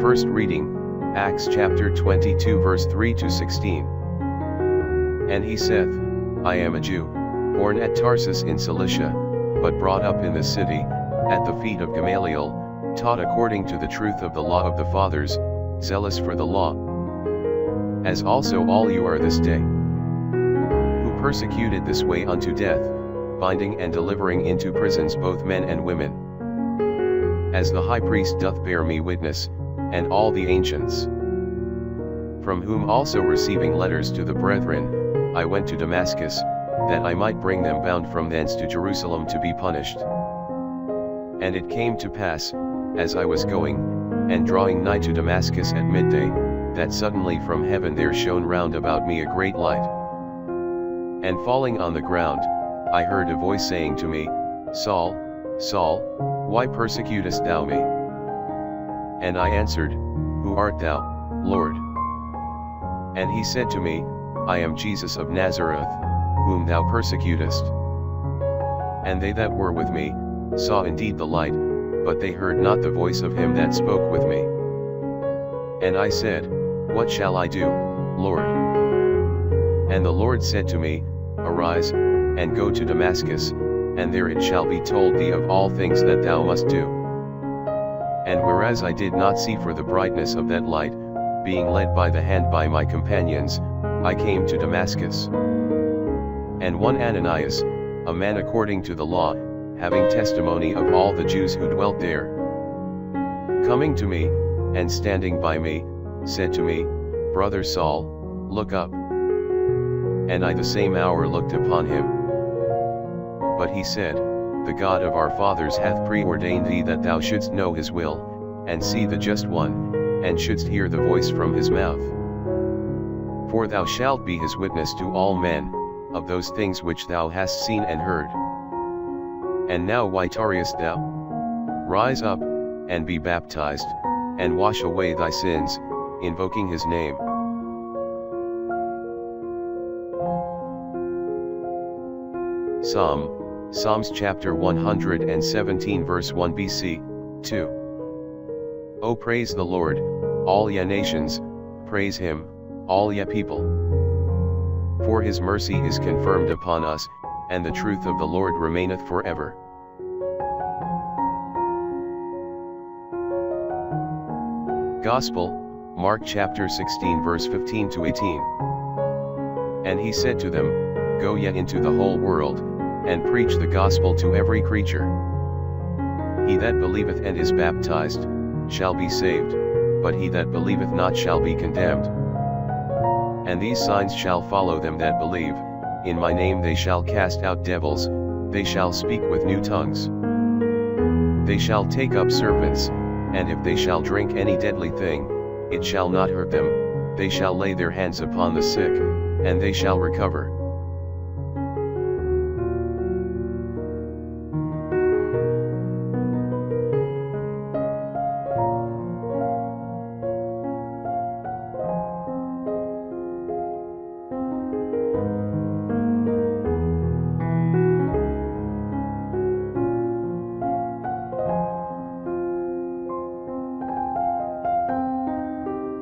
First reading, Acts chapter 22 verse 3 to 16. And he saith, I am a Jew, born at Tarsus in Cilicia, but brought up in the city, at the feet of Gamaliel, taught according to the truth of the law of the fathers, zealous for the law. As also all you are this day, who persecuted this way unto death, binding and delivering into prisons both men and women. As the high priest doth bear me witness, and all the ancients. From whom also receiving letters to the brethren, I went to Damascus, that I might bring them bound from thence to Jerusalem to be punished. And it came to pass, as I was going, and drawing nigh to Damascus at midday, that suddenly from heaven there shone round about me a great light. And falling on the ground, I heard a voice saying to me, Saul, Saul, why persecutest thou me? And I answered, Who art thou, Lord? And he said to me, I am Jesus of Nazareth, whom thou persecutest. And they that were with me, saw indeed the light, but they heard not the voice of him that spoke with me. And I said, What shall I do, Lord? And the Lord said to me, Arise, and go to Damascus, and there it shall be told thee of all things that thou must do. And whereas I did not see for the brightness of that light, being led by the hand by my companions, I came to Damascus. And one Ananias, a man according to the law, having testimony of all the Jews who dwelt there, coming to me, and standing by me, said to me, Brother Saul, look up. And I the same hour looked upon him. But he said, The God of our fathers hath preordained thee that thou shouldst know his will, and see the just one, and shouldst hear the voice from his mouth. For thou shalt be his witness to all men, of those things which thou hast seen and heard. And now why tarriest thou? Rise up, and be baptized, and wash away thy sins, invoking his name. Psalms chapter 117 verse 1 BC, 2. O praise the Lord, all ye nations, praise him, all ye people. For his mercy is confirmed upon us, and the truth of the Lord remaineth forever. Gospel, Mark chapter 16 verse 15 to 18. And he said to them, Go ye into the whole world, and preach the gospel to every creature. He that believeth and is baptized, shall be saved, but he that believeth not shall be condemned. And these signs shall follow them that believe, in my name they shall cast out devils, they shall speak with new tongues. They shall take up serpents, and if they shall drink any deadly thing, it shall not hurt them, they shall lay their hands upon the sick, and they shall recover.